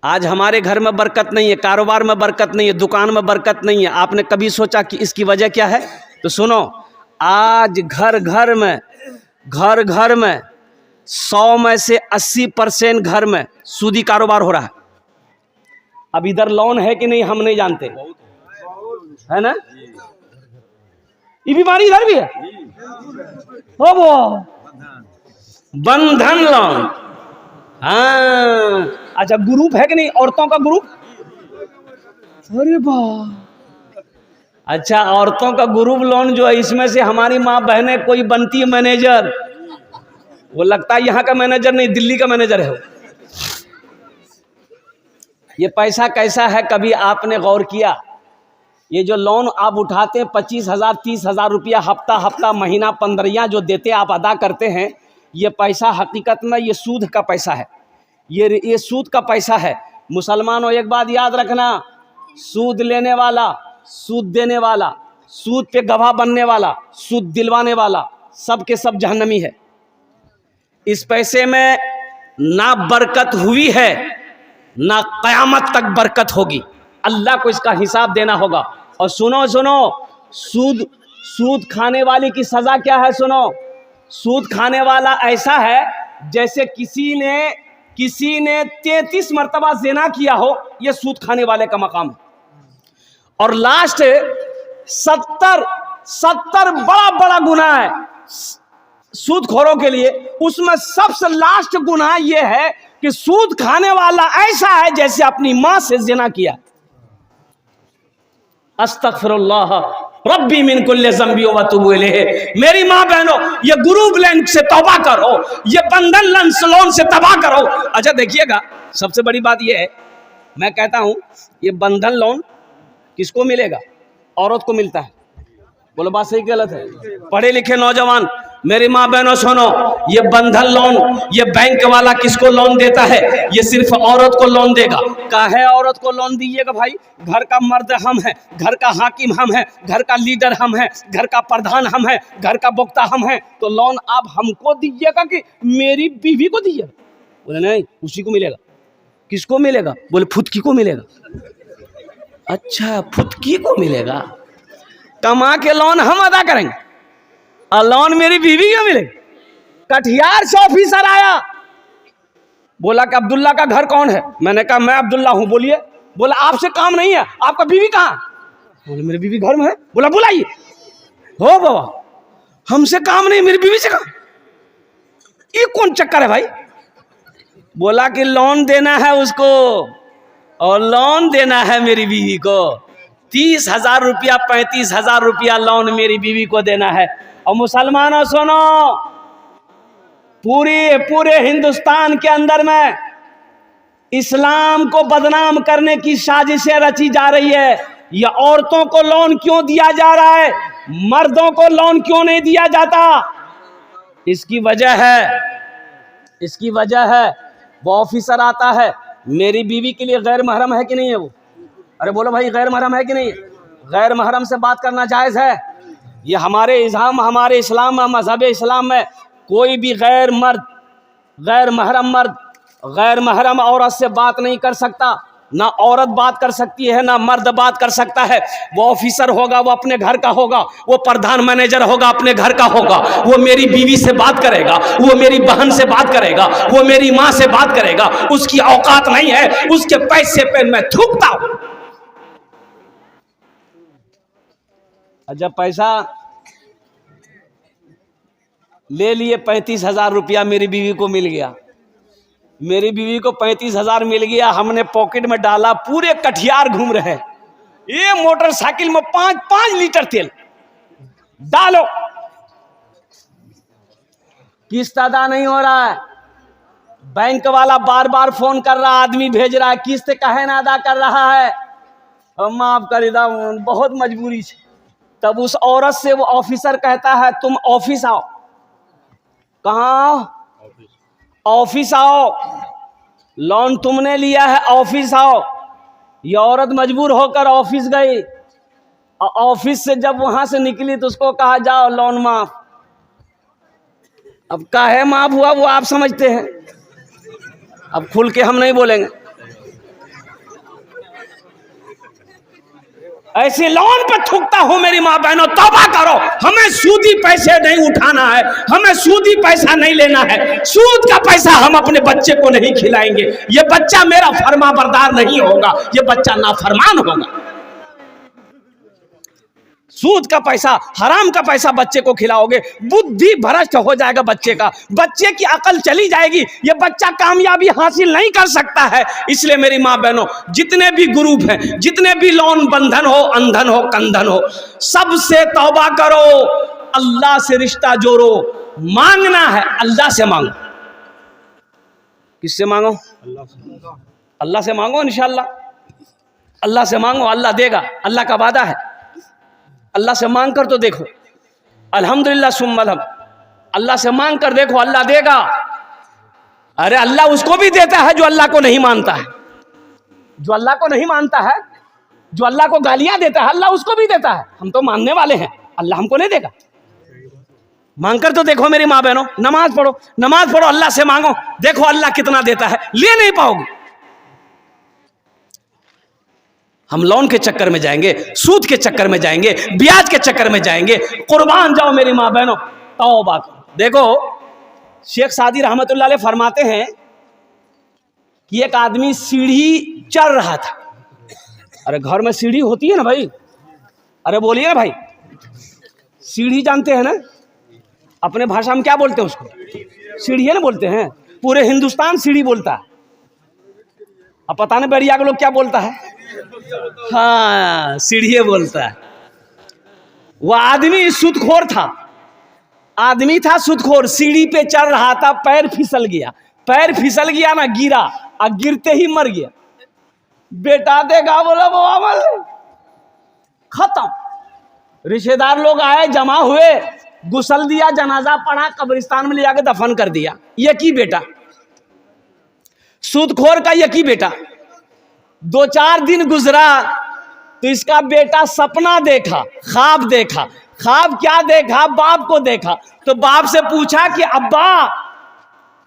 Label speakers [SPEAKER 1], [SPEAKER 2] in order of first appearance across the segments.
[SPEAKER 1] आज हमारे घर में बरकत नहीं है, कारोबार में बरकत नहीं है, दुकान में बरकत नहीं है। आपने कभी सोचा कि इसकी वजह क्या है? तो सुनो, आज घर घर में 100 में से 80% घर में सूदी कारोबार हो रहा है। अब इधर लोन है कि नहीं हम नहीं जानते, है ना? ये बीमारी इधर भी है। हो वो बंधन लोन। हाँ, अच्छा, ग्रुप है कि नहीं, औरतों का ग्रुप? अरे वाह, अच्छा, औरतों का ग्रुप लोन जो है, इसमें से हमारी माँ बहनें कोई बनती है मैनेजर। वो लगता है यहाँ का मैनेजर नहीं, दिल्ली का मैनेजर है वो। ये पैसा कैसा है, कभी आपने गौर किया? ये जो लोन आप उठाते हैं 25,000 30,000 रुपया हफ्ता महीना 15 जो देते आप अदा करते हैं, ये पैसा हकीकत में ये सूद का पैसा है। ये सूद का पैसा है। मुसलमानों, एक बात याद रखना, सूद लेने वाला, सूद देने वाला, सूद पे गवाह बनने वाला, सूद दिलवाने वाला, सब के सब जहन्नमी है। इस पैसे में ना बरकत हुई है, ना क़यामत तक बरकत होगी। अल्लाह को इसका हिसाब देना होगा। और सुनो, सूद खाने वाले की सजा क्या है? सुनो, सूद खाने वाला ऐसा है जैसे किसी ने 33 मरतबा ज़िना किया हो, यह सूद खाने वाले का मकाम है। और लास्ट 70 बड़ा गुनाह है सूदखोरों के लिए। उसमें सबसे लास्ट गुनाह यह है कि सूद खाने वाला ऐसा है जैसे अपनी मां से ज़िना किया। अस्तगफिरुल्लाह रब्बी मिन कुल्ली ज़ंबी व अतूबु इलैह। मेरी माँ बहनों, ये ग्रुप लोन से तौबा करो, ये बंधन लोन से तौबा करो। अच्छा देखिएगा, सबसे बड़ी बात ये है, मैं कहता हूँ ये बंधन लोन किसको मिलेगा? औरत को मिलता है। बोलो बात सही गलत है? पढ़े लिखे नौजवान, मेरी माँ बहनों सुनो, ये बंधन लोन, ये बैंक वाला किसको लोन देता है? ये सिर्फ औरत को लोन देगा। काहे औरत को लोन दीजिएगा भाई? घर का मर्द हम हैं, घर का हाकिम हम हैं, घर का लीडर हम हैं, घर का प्रधान हम हैं, घर का वक्ता हम हैं, तो लोन आप हमको दीजिएगा कि मेरी बीवी को दीजिएगा? बोले नहीं, उसी को मिलेगा। किसको मिलेगा? बोले फुदकी को मिलेगा। अच्छा, फुदकी को मिलेगा। कमा के लोन हम अदा करेंगे और लोन मेरी बीवी को मिलेगा। कटिहार से ऑफिसर आया, बोला कि अब्दुल्ला का घर कौन है? मैंने कहा मैं अब्दुल्ला हूं। बोलिए। बोला आपसे काम नहीं है, आपका बीवी कहाँ? बोले मेरी बीवी घर में है। बोला बुलाइए। हो बाबा, हमसे काम नहीं, मेरी बीवी से काम। ये कौन चक्कर है भाई? बोला कि लोन देना है उसको, और लोन देना है मेरी बीवी को। 30,000 रुपया 35,000 रुपया लोन मेरी बीवी को देना है। और मुसलमानों सुनो, पूरे हिंदुस्तान के अंदर में इस्लाम को बदनाम करने की साजिशें रची जा रही है। ये औरतों को लोन क्यों दिया जा रहा है, मर्दों को लोन क्यों नहीं दिया जाता? इसकी वजह है वो ऑफिसर आता है, मेरी बीवी के लिए गैर महरम है कि नहीं है वो? अरे बोलो भाई, गैर महरम है कि नहीं? गैर महरम से बात करना जायज़ है? ये हमारे इस्लाम में, मज़हब इस्लाम में कोई भी गैर महरम औरत से बात नहीं कर सकता। ना औरत बात कर सकती है, ना मर्द बात कर सकता है। वो ऑफिसर होगा, वो अपने घर का होगा, वो प्रधान मैनेजर होगा, अपने घर का होगा। वो मेरी बीवी से बात करेगा, वो मेरी बहन से बात करेगा, वो मेरी माँ से बात करेगा। उसकी औकात नहीं है, उसके पैसे पे मैं थूकता हूं। जब पैसा ले लिए 35,000 रुपया मेरी बीवी को मिल गया, मेरी बीवी को 35,000 मिल गया, हमने पॉकेट में डाला, पूरे कटिहार घूम रहे हैं। ये मोटरसाइकिल में 5 लीटर तेल डालो, किस्त अदा नहीं हो रहा है। बैंक वाला बार बार फोन कर रहा, आदमी भेज रहा है, किस्त काहे ना अदा कर रहा है? माफ कर दा, बहुत मजबूरी है। तब उस औरत से वो ऑफिसर कहता है तुम ऑफिस आओ। कहाँ? ऑफिस आओ, लोन तुमने लिया है, ऑफिस आओ। ये औरत मजबूर होकर ऑफिस गई। ऑफिस से जब वहां से निकली तो उसको कहा जाओ लोन माफ। अब काहे माफ हुआ वो आप समझते हैं, अब खुल के हम नहीं बोलेंगे। ऐसे लोन पे थूकता हूं मेरी माँ बहनों, तौबा करो। हमें सूदी पैसे नहीं उठाना है, हमें सूदी पैसा नहीं लेना है। सूद का पैसा हम अपने बच्चे को नहीं खिलाएंगे। ये बच्चा मेरा फर्मा बरदार नहीं होगा, ये बच्चा नाफरमान होगा। सूद का पैसा, हराम का पैसा बच्चे को खिलाओगे, बुद्धि भ्रष्ट हो जाएगा बच्चे का, बच्चे की अकल चली जाएगी, ये बच्चा कामयाबी हासिल नहीं कर सकता है। इसलिए मेरी माँ बहनों, जितने भी ग्रुप हैं, जितने भी लोन, बंधन हो, अंधन हो, कंधन हो, सबसे तौबा करो, अल्लाह से रिश्ता जोड़ो। मांगना है अल्लाह से मांगो। किससे मांगो? अल्लाह से मांगो। इंशाअल्लाह अल्लाह से मांगो, अल्लाह देगा, अल्लाह का वादा है। अल्लाह से मांग कर तो देखो, अल्हम्दुलिल्लाह सुम्मा अल्हम्द। अल्लाह से मांग कर देखो, अल्लाह देगा। अरे अल्लाह उसको भी देता है जो अल्लाह को नहीं मानता है, जो अल्लाह को नहीं मानता है, जो अल्लाह को गालियां देता है, अल्लाह उसको भी देता है। हम तो मानने वाले हैं, अल्लाह हमको नहीं देगा। मांग कर तो देखो मेरी माँ बहनों, नमाज पढ़ो, नमाज पढ़ो, अल्लाह से मांगो, देखो अल्लाह कितना देता है। ले नहीं पाओगे। हम लोन के चक्कर में जाएंगे, सूद के चक्कर में जाएंगे, ब्याज के चक्कर में जाएंगे। कुर्बान जाओ मेरी माँ बहनों, तौबा करो। देखो शेख सादी रहमतुल्लाह अलैह फरमाते हैं कि एक आदमी सीढ़ी चढ़ रहा था। अरे घर में सीढ़ी होती है ना भाई, अरे बोलिए ना भाई, सीढ़ी जानते हैं ना? अपने भाषा में क्या बोलते हैं उसको? सीढ़ी है ना बोलते हैं। पूरे हिंदुस्तान सीढ़ी बोलता है। अब पता नहीं बैरिया के लोग क्या बोलता है। हाँ, सीढ़ी बोलता है। वह आदमी सूदखोर था, आदमी था सूदखोर, सीढ़ी पे चढ़ रहा था, पैर फिसल गया। पैर फिसल गया ना, गिरा, और गिरते ही मर गया। बेटा देखा, बोला वो अमल खत्म। रिश्तेदार लोग आए, जमा हुए, गुसल दिया, जनाजा पढ़ा, कब्रिस्तान में ले जाकर दफन कर दिया। ये की बेटा, सूदखोर का यकी बेटा। 2-4 दिन गुजरा तो इसका बेटा सपना देखा, ख्वाब देखा। ख्वाब क्या देखा? बाप को देखा। तो बाप से पूछा कि अब्बा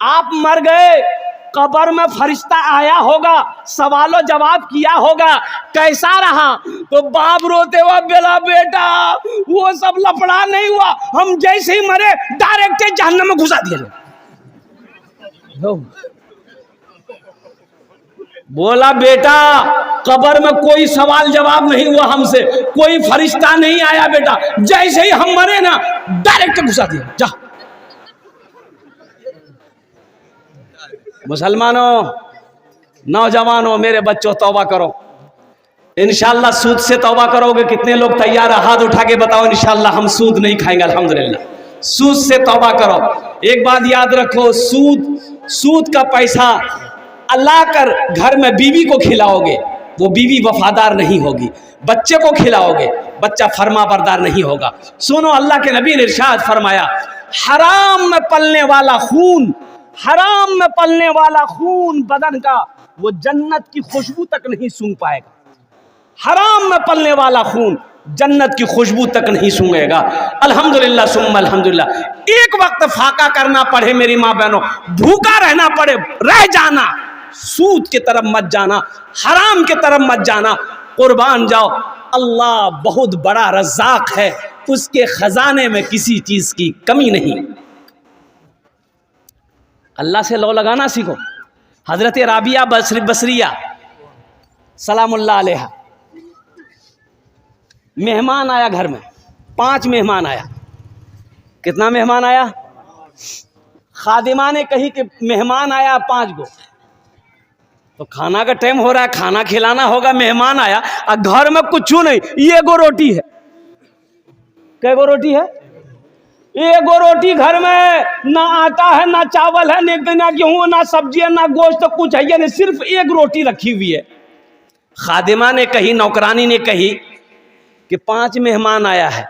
[SPEAKER 1] आप मर गए, कब्र में फरिश्ता आया होगा, सवालो जवाब किया होगा, कैसा रहा? तो बाप रोते हुआ बोला, बेटा वो सब लफड़ा नहीं हुआ, हम जैसे ही मरे डायरेक्ट जहन्नम में घुसा दिया। बोला बेटा कब्र में कोई सवाल जवाब नहीं हुआ हमसे, कोई फरिश्ता नहीं आया बेटा, जैसे ही हम मरे ना डायरेक्ट घुसा दिया। जा मुसलमानों, नौजवानों, मेरे बच्चों, तौबा करो। इंशाअल्लाह सूद से तौबा करोगे। कितने लोग तैयार है? हाथ उठा के बताओ। इंशाअल्लाह हम सूद नहीं खाएंगे, अल्हम्दुलिल्लाह। सूद से तौबा करो। एक बात याद रखो, सूद का पैसा अल्लाह कर घर में बीवी को खिलाओगे, वो बीवी वफादार नहीं होगी। बच्चे को खिलाओगे, बच्चा फर्मा बरदार नहीं होगा। सुनो, अल्लाह के नबी ने इरशाद फरमाया, हराम में पलने वाला खून, हराम में पलने वाला खून बदन का, वो जन्नत की खुशबू तक नहीं सूंघ पाएगा। हराम में पलने वाला खून जन्नत की खुशबू तक नहीं सूंघेगा। अल्हम्दुलिल्लाह सुम्मा अल्हम्दुलिल्लाह। एक वक्त फाका करना पड़े मेरी माँ बहनों, भूखा रहना पड़े, रह जाना, सूद की तरफ मत जाना, हराम की तरफ मत जाना। कुर्बान जाओ, अल्लाह बहुत बड़ा रज़्ज़ाक़ है, उसके खजाने में किसी चीज की कमी नहीं। अल्लाह से लो लगाना सीखो। हजरत राबिया बसरिया सलामुल्लाह अलैहा, मेहमान आया घर में, 5 मेहमान आया। कितना मेहमान आया? खादिमा ने कही कि मेहमान आया 5 गो। तो खाना का टाइम हो रहा है, खाना खिलाना होगा, मेहमान आया और घर में कुछ नहीं, ये गो रोटी है। कै गो रोटी है? एक गो रोटी घर में, ना आटा है, ना चावल है, ना गेहूं, ना सब्जी है, ना गोश्त, तो कुछ है नहीं, सिर्फ एक रोटी रखी हुई है। खादिमा ने कही, नौकरानी ने कही कि 5 मेहमान आया है।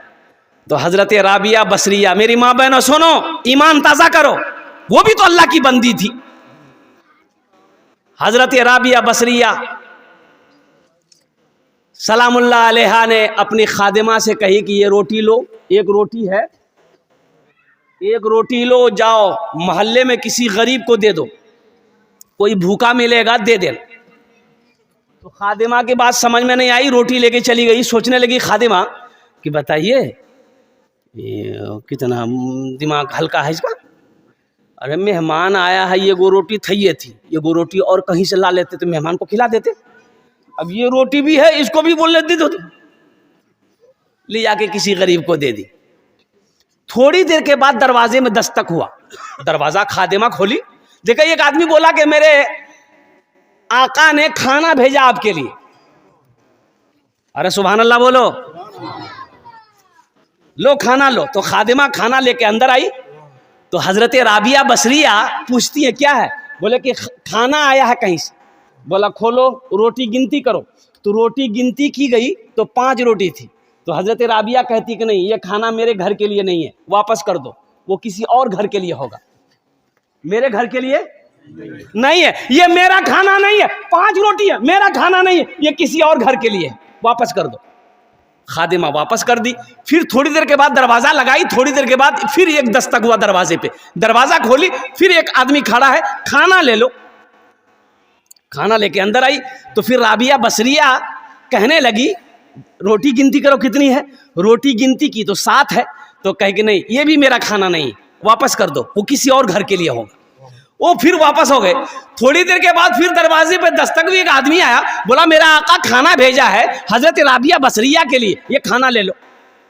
[SPEAKER 1] तो हजरत राबिया बसरिया, मेरी माँ बहनों सुनो, ईमान ताज़ा करो, वो भी तो अल्लाह की बंदी थी। हजरत राबिया बसरिया सलामुल्लाह अलैहा ने अपनी खादिमा से कही कि ये रोटी लो, एक रोटी है, एक रोटी लो, जाओ मोहल्ले में किसी गरीब को दे दो, कोई भूखा मिलेगा दे देना। तो खादिमा की बात समझ में नहीं आई, रोटी लेके चली गई। सोचने लगी खादिमा कि बताइए कितना दिमाग हल्का है इसका। अरे मेहमान आया है, ये गो रोटी थी, ये गो रोटी और कहीं से ला लेते तो मेहमान को खिला देते। अब ये रोटी भी है, इसको भी बोल लेती तो ले जाके किसी गरीब को दे दी। थोड़ी देर के बाद दरवाजे में दस्तक हुआ। दरवाजा खादिमा खोली, देखा एक आदमी बोला कि मेरे आका ने खाना भेजा आपके लिए। अरे सुभान अल्लाह बोलो, लो खाना लो। तो खादिमा खाना लेके अंदर आई तो हजरत राबिया बसरिया पूछती है क्या है? बोले कि खाना आया है कहीं से। बोला खोलो रोटी गिनती करो। तो रोटी गिनती की गई तो 5 रोटी थी। तो हजरत राबिया कहती कि नहीं, ये खाना मेरे घर के लिए नहीं है, वापस कर दो, वो किसी और घर के लिए होगा, मेरे घर के लिए नहीं है, ये मेरा खाना नहीं है। 5 रोटी है, मेरा खाना नहीं है, ये किसी और घर के लिए है, वापस कर दो। खादिमा वापस कर दी। फिर थोड़ी देर के बाद दरवाजा लगाई, थोड़ी देर के बाद फिर एक दस्तक हुआ दरवाजे पे। दरवाजा खोली, फिर एक आदमी खड़ा है, खाना ले लो। खाना लेके अंदर आई तो फिर राबिया बसरिया कहने लगी रोटी गिनती करो कितनी है। रोटी गिनती की तो 7 है। तो कहे कि नहीं, ये भी मेरा खाना नहीं है, वापस कर दो, वो किसी और घर के लिए होगा। वो फिर वापस हो गए। थोड़ी देर के बाद फिर दरवाजे पे दस्तक भी एक आदमी आया, बोला मेरा आका खाना भेजा है हजरत राबिया बसरिया के लिए, ये खाना ले लो।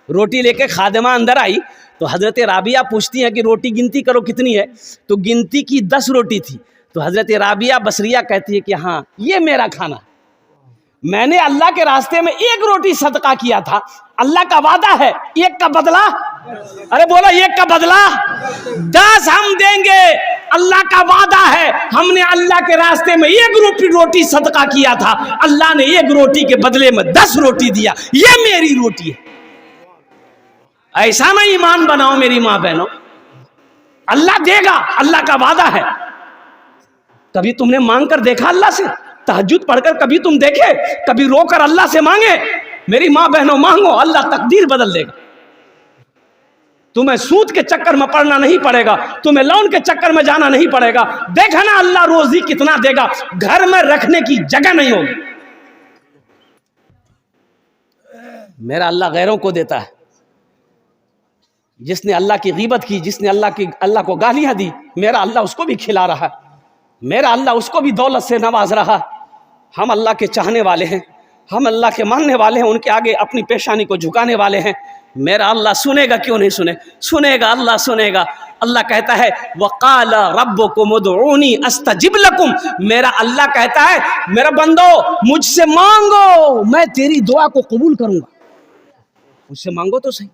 [SPEAKER 1] रोटी लेके खादिमा अंदर आई तो हजरत राबिया पूछती है कि रोटी गिनती करो कितनी है। तो गिनती की 10 रोटी थी। तो हजरत राबिया बसरिया कहती है कि हाँ, ये मेरा खाना, मैंने अल्लाह के रास्ते में 1 रोटी सदका किया था, अल्लाह का वादा है 1 का बदला। अरे बोला 1 का बदला 10 हम देंगे, अल्लाह का वादा है। हमने अल्लाह के रास्ते में 1 रोटी सदका किया था, अल्लाह ने 1 रोटी के बदले में 10 रोटी दिया, ये मेरी रोटी है। ऐसा ना ईमान बनाओ मेरी माँ बहनों, अल्लाह देगा, अल्लाह का वादा है। कभी तुमने मांग कर देखा अल्लाह से? तहज्जुद पढ़कर कभी तुम देखे? कभी रोकर अल्लाह से मांगे? मेरी माँ बहनों मांगो, अल्लाह तकदीर बदल देगा। तुम्हें सूद के चक्कर में पड़ना नहीं पड़ेगा, तुम्हें लोन के चक्कर में जाना नहीं पड़ेगा। देखा ना अल्लाह रोजी कितना देगा, घर में रखने की जगह नहीं होगी। मेरा अल्लाह गैरों को देता है। जिसने अल्लाह की गीबत की, जिसने अल्लाह को गालियां दी, मेरा अल्लाह उसको भी खिला रहा है, मेरा अल्लाह उसको भी दौलत से नवाज रहा। हम अल्लाह के चाहने वाले हैं, हम अल्लाह के मानने वाले हैं, उनके आगे अपनी पेशानी को झुकाने वाले हैं। मेरा अल्लाह सुनेगा, क्यों नहीं सुनेगा, अल्लाह सुनेगा। अल्लाह कहता है वक़ाल रब्बुकुम उदऊनी अस्तजिब लकुम। मेरा अल्लाह कहता है मेरा बंदो मुझसे मांगो, मैं तेरी दुआ को कबूल करूंगा। मुझसे मांगो तो सही।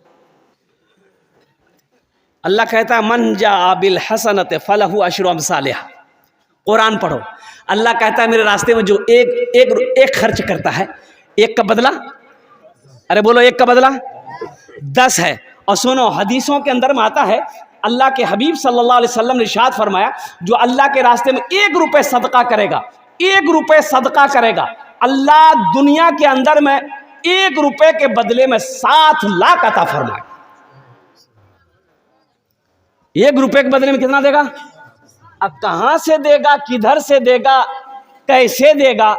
[SPEAKER 1] अल्लाह कहता है मन जा बिल हसनत फलहु अशरु अमसालिहा। कुरान पढ़ो, अल्लाह कहता है मेरे रास्ते में जो एक खर्च करता है, 1 का बदला, अरे बोलो 1 का बदला 10 है। और सुनो, हदीसों के अंदर में आता है, अल्लाह के हबीब सल्लल्लाहु अलैहि वसल्लम ने इरशाद फरमाया, जो अल्लाह के रास्ते में 1 रुपए सदका करेगा, 1 रुपए सदका करेगा, अल्लाह दुनिया के अंदर में 1 रुपए के बदले में 7 लाख अता फरमाएगा। 1 रुपए के बदले में कितना देगा? अब कहां से देगा, किधर से देगा, कैसे देगा,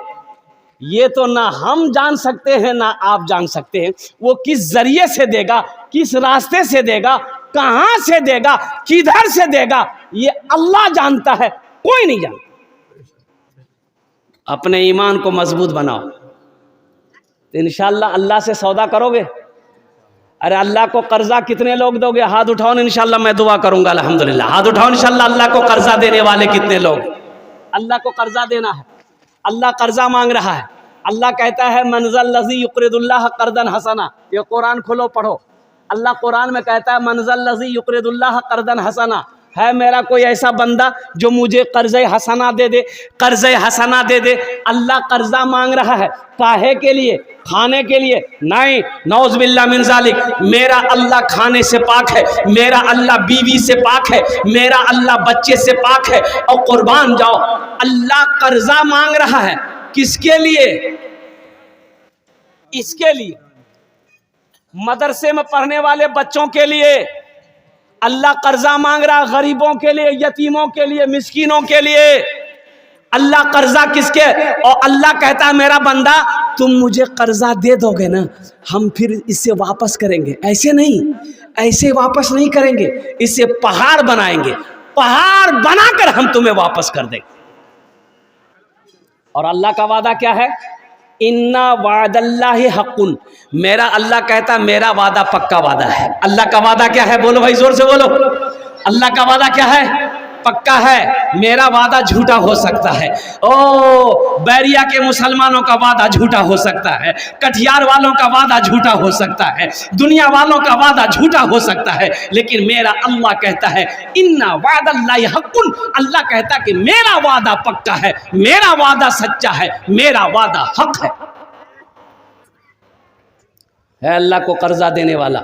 [SPEAKER 1] ये तो ना हम जान सकते हैं ना आप जान सकते हैं। वो किस जरिए से देगा, किस रास्ते से देगा, कहां से देगा, किधर से देगा, ये अल्लाह जानता है, कोई नहीं जानता। अपने ईमान को मजबूत बनाओ तो इंशाअल्लाह अल्लाह से सौदा करोगे। अरे अल्लाह को कर्जा कितने लोग दोगे? हाथ उठाओ ना, इंशाअल्लाह मैं दुआ करूंगा। अल्हम्दुलिल्लाह, हाथ उठाओ इंशाअल्लाह। अल्लाह को कर्जा देने वाले कितने लोग? अल्लाह को कर्जा देना है, अल्लाह कर्जा मांग रहा है। अल्लाह कहता है मनज़ल लज़ी युक़रिदुल्लाह क़र्दन हसना। ये कुरान खोलो पढ़ो, अल्लाह कुरान में कहता है मनज़ल लज़ी युक़रिदुल्लाह क़र्दन हसना। है मेरा कोई ऐसा बंदा जो मुझे कर्ज़े हसना दे दे, कर्ज़े हसना दे दे। अल्लाह कर्जा मांग रहा है, काहे के लिए? खाने के लिए नहीं, नौज़ बिल्लाह मिन ज़ालिक। मेरा अल्लाह खाने से पाक है, मेरा अल्लाह बीवी से पाक है, मेरा अल्लाह बच्चे से पाक है। और कुर्बान जाओ, अल्लाह कर्जा मांग रहा है, किसके लिए? इसके लिए, मदरसे में पढ़ने वाले बच्चों के लिए अल्लाह कर्जा मांग रहा, गरीबों के लिए, यतीमों के लिए, मिस्कीनों के लिए। अल्लाह कर्जा किसके, और अल्लाह कहता है मेरा बंदा तुम मुझे कर्जा दे दोगे ना, हम फिर इससे वापस करेंगे। ऐसे नहीं, ऐसे वापस नहीं करेंगे, इससे पहाड़ बनाएंगे, पहाड़ बनाकर हम तुम्हें वापस कर देंगे। और अल्लाह का वादा क्या है, इन्ना वादल्लाहि हक़्क़ुन, मेरा अल्लाह कहता मेरा वादा पक्का वादा है। अल्लाह का वादा क्या है, बोलो भाई जोर से बोलो, अल्लाह का वादा क्या है, पक्का है। मेरा वादा झूठा हो सकता है, ओ बैरिया के मुसलमानों का वादा झूठा हो सकता है, कटिहार वालों का वादा झूठा हो सकता है, दुनिया वालों का वादा झूठा हो सकता है, लेकिन मेरा अल्लाह कहता है इन्ना वादल्लाहि हक़्क़ुन, अल्लाह कहता कि मेरा वादा पक्का है, मेरा वादा सच्चा है, मेरा वादा हक है। अल्लाह को कर्जा देने वाला।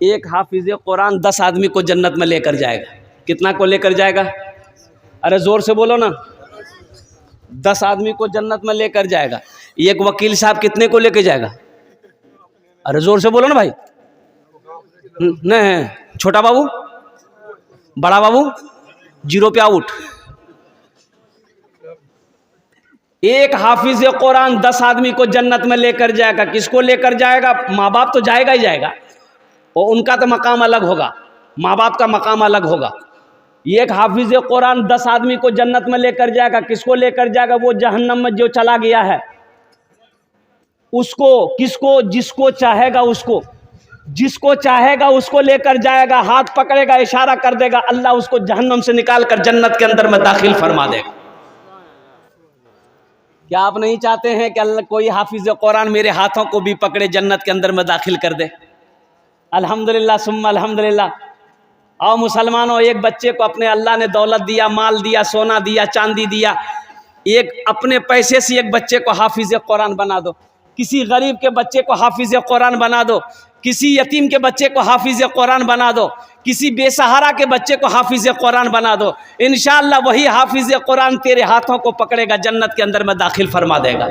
[SPEAKER 1] एक हाफिज कुरान 10 आदमी को जन्नत में लेकर जाएगा। कितना को लेकर जाएगा, अरे जोर से बोलो ना, 10 आदमी को जन्नत में लेकर जाएगा। एक वकील साहब कितने को लेकर जाएगा, अरे जोर से बोलो ना भाई, नहीं छोटा बाबू, बड़ा बाबू, 0 पे आउट। एक हाफिज कुरान 10 आदमी को जन्नत में लेकर जाएगा। किसको लेकर जाएगा, माँ बाप तो जाएगा ही जाएगा, और उनका तो मकाम अलग होगा, माँ बाप का मकाम अलग होगा। एक हाफिज कुरान 10 आदमी को जन्नत में लेकर जाएगा। किसको लेकर जाएगा, वो जहन्नम में जो चला गया है उसको, किसको, जिसको चाहेगा उसको, जिसको चाहेगा उसको लेकर जाएगा, हाथ पकड़ेगा, इशारा कर देगा, अल्लाह उसको जहन्नम से निकाल कर जन्नत के अंदर में दाखिल फरमा देगा। क्या आप नहीं चाहते हैं कि अल्लाह कोई हाफिज कुरान मेरे हाथों को भी पकड़े जन्नत के अंदर में दाखिल कर दे। अल्हम्दुलिल्लाह सुम्मा अल्हम्दुलिल्लाह। और मुसलमानों, एक बच्चे को अपने अल्लाह ने दौलत दिया, माल दिया, सोना दिया, चांदी दिया, एक अपने पैसे से एक बच्चे को हाफिज कुरान बना दो, किसी गरीब के बच्चे को हाफिज कुरान बना दो, किसी यतीम के बच्चे को हाफिज कुरान बना दो, किसी बेसहारा के बच्चे को हाफिज कुरान बना दो, इंशाअल्लाह वही हाफिज कुरान तेरे हाथों को पकड़ेगा, जन्नत के अंदर में दाखिल फरमा देगा।